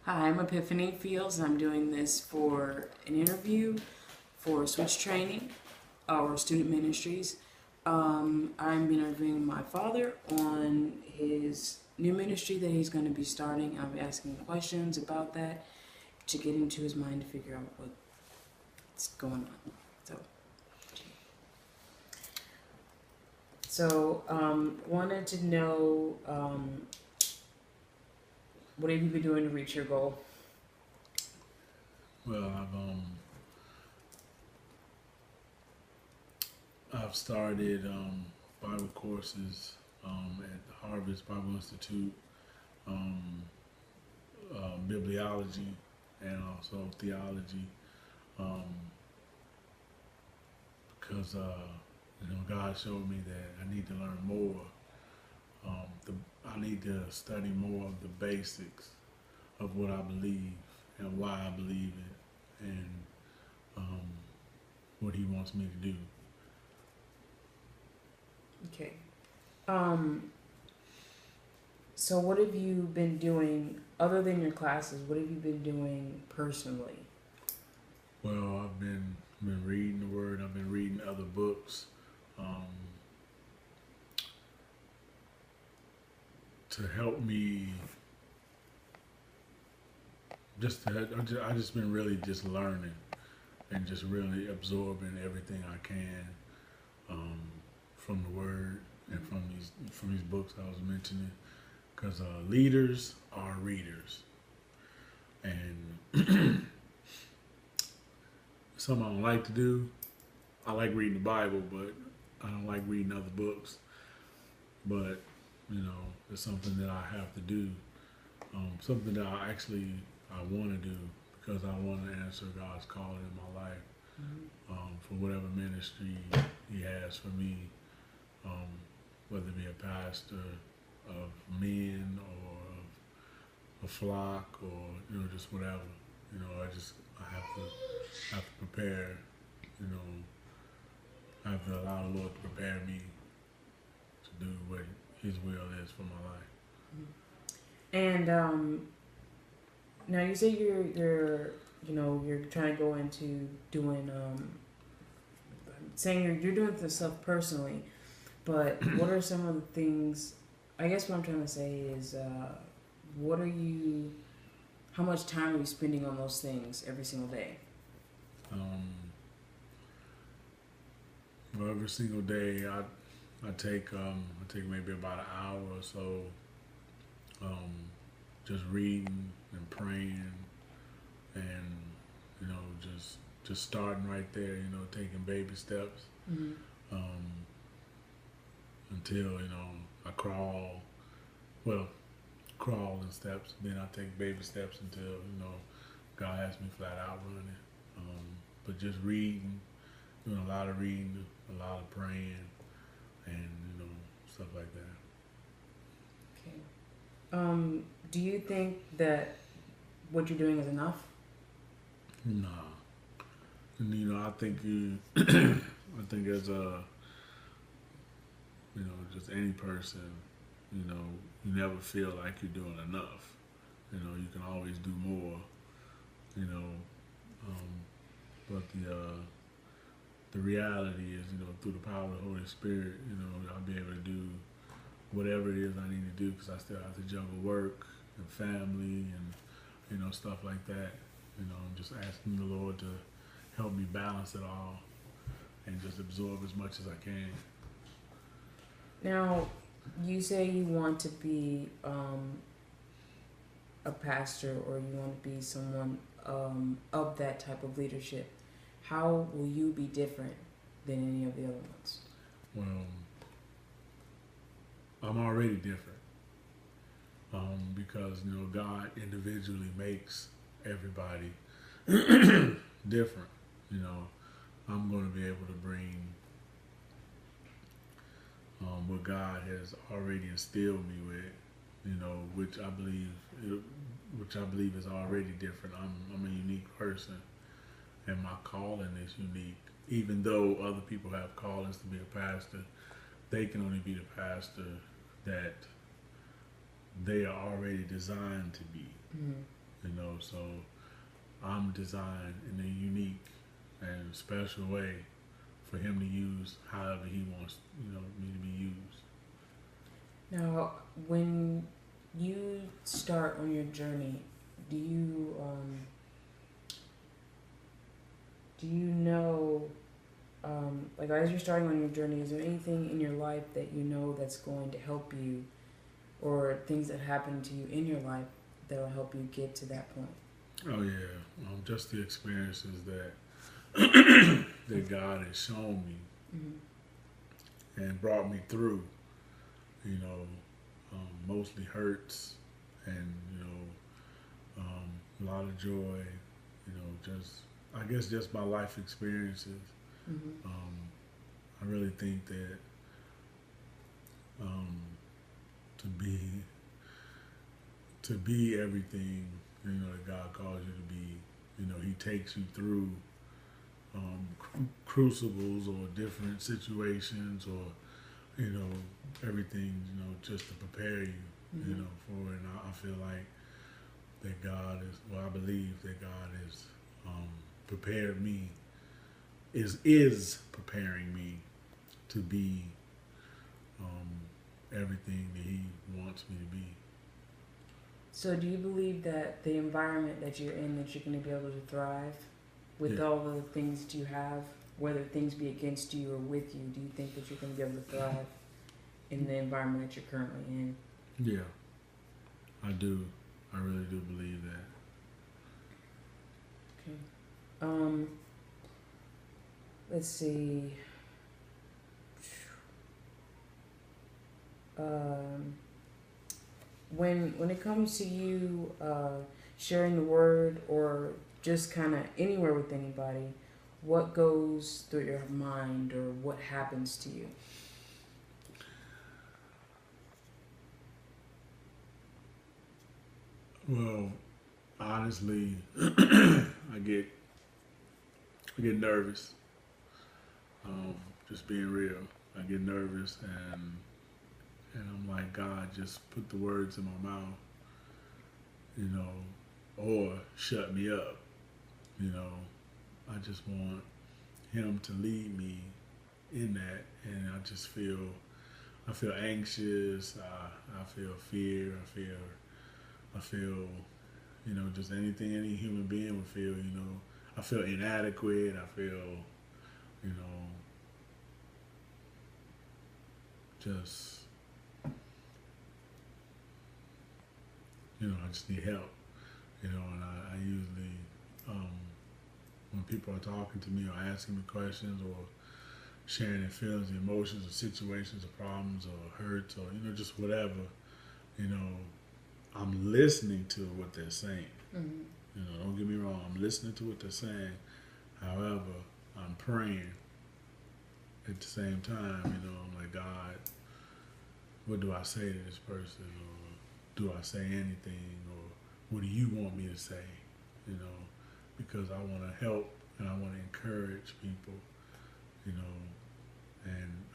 Hi, I'm Epiphany Fields, and I'm doing this for an interview for Switch Training or Student Ministries. I'm interviewing my father on his new ministry that he's going to be starting. I'm asking questions about that to get into his mind to figure out what's going on. Wanted to know what have you been doing to reach your goal? Well, I've started Bible courses at Harvest Bible Institute, um, bibliology, and also theology, um, because God showed me that I need to learn more. I need to study more of the basics of what I believe and why I believe it, and um, what He wants me to do. Okay. So what have you been doing other than your classes? What have you been doing personally? Well, I've been reading the Word. I've been reading other books um, to help me. I just been really just learning and just really absorbing everything I can um, from the Word and from these books I was mentioning. Because leaders are readers, and something I don't like to do. I like reading the Bible, but I don't like reading other books. But it's something that I have to do. Something that I want to do because I want to answer God's calling in my life for whatever ministry He has for me, um, whether it be a pastor of men or of a flock or just whatever. I have to prepare. You know, I have to allow the Lord to prepare me to do what His will is for my life. And now you say you're trying to go into doing saying you're doing this stuff personally, but what are some of the things? I guess what I'm trying to say is, what are you? How much time are you spending on those things every single day? Well, every single day, I take maybe about an hour or so, just reading and praying, and just starting right there. Taking baby steps Mm-hmm. um, until I crawl. Well, crawl in steps. Then I take baby steps until God has me flat out running. But just reading, doing a lot of reading, a lot of praying, and stuff like that. Okay. Do you think that what you're doing is enough? Nah, and I think I think as a just any person, you never feel like you're doing enough. You can always do more. You know, um, but the reality is, through the power of the Holy Spirit, I'll be able to do whatever it is I need to do because I still have to juggle work and family and stuff like that. I'm just asking the Lord to help me balance it all and just absorb as much as I can. Now, you say you want to be a pastor or you want to be someone of that type of leadership. How will you be different than any of the other ones? Well, I'm already different because God individually makes everybody different. I'm going to be able to bring what God has already instilled me with, which which I believe is already different. I'm a unique person, and my calling is unique. Even though other people have callings to be a pastor, they can only be the pastor that they are already designed to be. Mm-hmm. you know. So I'm designed in a unique and special way for him to use however he wants, you know, me to be used. Now, when you start on your journey, do you know, like as you're starting on your journey, is there anything in your life that you know that's going to help you, or things that happen to you in your life that'll help you get to that point? Oh yeah, just the experiences that that God has shown me and brought me through. You know, mostly hurts and a lot of joy. You know, just I guess just my life experiences. I really think that um, to be everything that God calls you to be, He takes you through crucibles or different situations or everything just to prepare you for it. And I feel like that God is, well, I believe that God is prepared me, is preparing me to be everything that He wants me to be. So do you believe that the environment that you're in, that you're going to be able to thrive with all the things that you have, whether things be against you or with you? Do you think that you're going to be able to thrive in the environment that you're currently in? Yeah, I do. I really do believe that. Okay. Let's see. When it comes to you sharing the word or just kind of anywhere with anybody, what goes through your mind or what happens to you? Well, honestly, I get nervous. Just being real, I get nervous and I'm like, God, just put the words in my mouth, or shut me up. I just want Him to lead me in that, and I feel anxious. I feel fear. I feel, just anything any human being would feel. I feel inadequate. I feel, just. I just need help, and I usually, when people are talking to me or asking me questions or sharing their feelings, emotions, or situations, or problems, or hurts, or, just whatever, I'm listening to what they're saying. Don't get me wrong, I'm listening to what they're saying. However, I'm praying at the same time, I'm like, God, what do I say to this person? Or do I say anything, or what do you want me to say? Because I want to help and I want to encourage people, and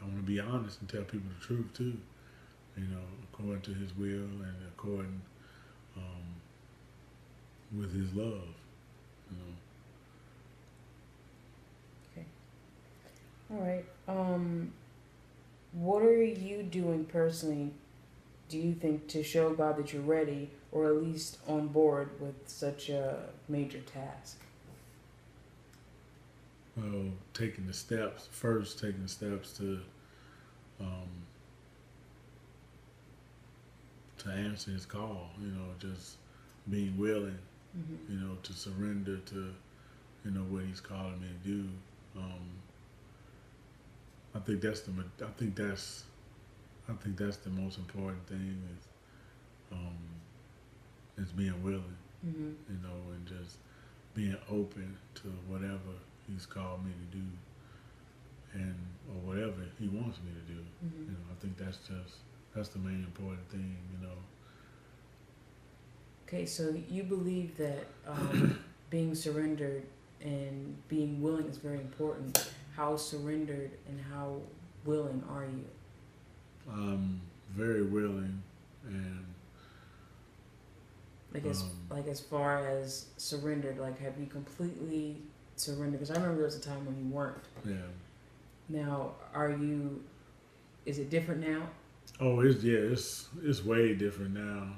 I want to be honest and tell people the truth too, according to His will and according with His love, Okay. All right. What are you doing personally, do you think, to show God that you're ready or at least on board with such a major task? Well, taking the steps to answer His call, just being willing, to surrender to, what He's calling me to do. I think that's the most important thing is being willing, and just being open to whatever He's called me to do, or whatever He wants me to do. I think that's the main important thing. Okay, so you believe that being surrendered and being willing is very important. How surrendered and how willing are you? I'm very willing, and Like as far as surrendered, like have you completely surrendered? Because I remember there was a time when you weren't. Yeah. Now, is it different now? Oh, it's way different now.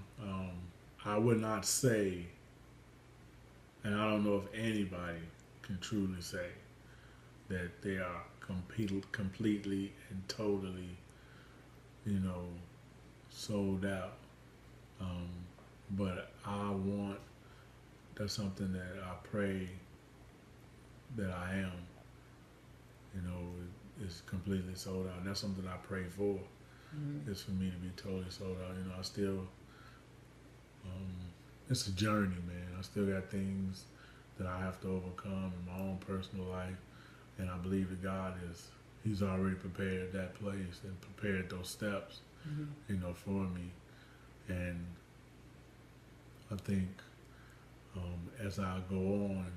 I would not say, and I don't know if anybody can truly say that they are completely and totally, sold out. But that's something that I pray that I am, is completely sold out. And that's something I pray for, is for me to be totally sold out. I still, it's a journey, man. I still got things that I have to overcome in my own personal life. And I believe that He's already prepared that place and prepared those steps, for me. And I think as I go on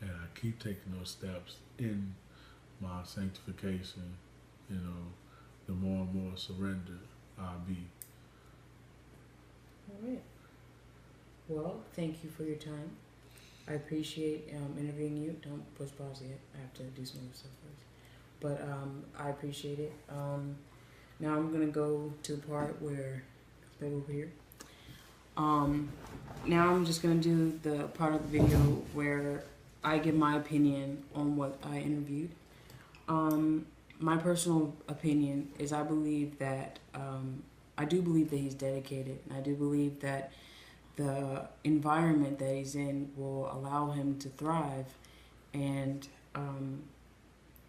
and I keep taking those steps in my sanctification, the more and more surrendered I'll be. All right. Well, thank you for your time. I appreciate interviewing you. Don't push pause yet. I have to do some other stuff first. But I appreciate it. Now I'm going to go to the part where, back over here. Now I'm just going to do the part of the video where I give my opinion on what I interviewed. My personal opinion is I believe that, I do believe that he's dedicated, and I do believe that the environment that he's in will allow him to thrive. And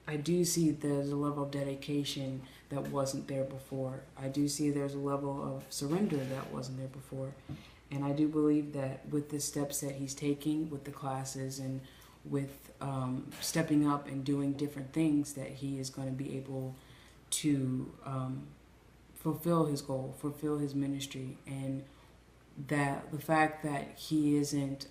I do see there's a level of dedication that wasn't there before. I do see there's a level of surrender that wasn't there before. And I do believe that with the steps that he's taking, with the classes and with stepping up and doing different things, that he is going to be able to fulfill his goal, fulfill his ministry. And that the fact that he isn't,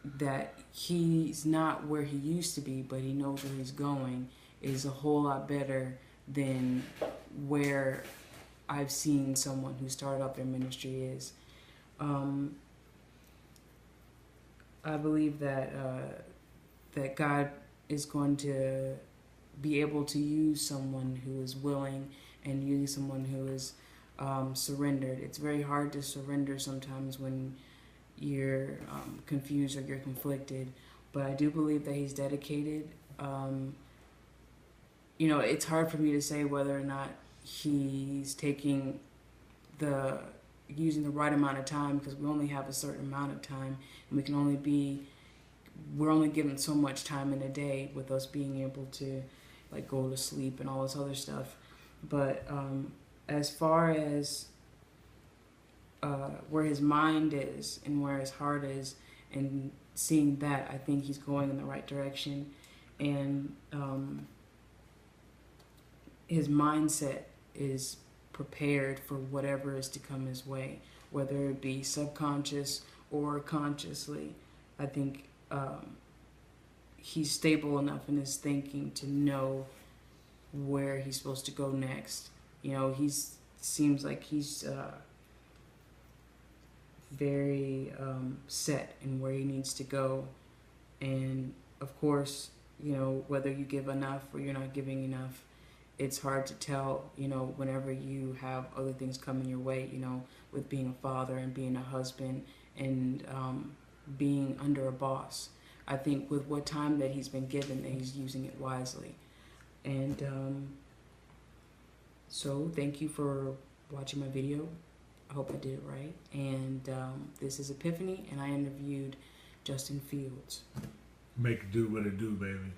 that he's not where he used to be, but he knows where he's going, is a whole lot better than where I've seen someone who started up their ministry is. I believe that that God is going to be able to use someone who is willing and use someone who is surrendered. It's very hard to surrender sometimes when you're confused or you're conflicted, but I do believe that he's dedicated. It's hard for me to say whether or not he's using the right amount of time, because we only have a certain amount of time, and we're only given so much time in a day, with us being able to like go to sleep and all this other stuff. But as far as where his mind is and where his heart is, and seeing that, I think he's going in the right direction. And his mindset is prepared for whatever is to come his way, whether it be subconscious or consciously. I think he's stable enough in his thinking to know where he's supposed to go next. Seems like he's very set in where he needs to go. And of course, whether you give enough or you're not giving enough, it's hard to tell, whenever you have other things coming your way, with being a father and being a husband and being under a boss. I think with what time that he's been given, that he's using it wisely. And so thank you for watching my video. I hope I did it right. And this is Epiphany, and I interviewed Justin Fields. Make it do what it do, baby.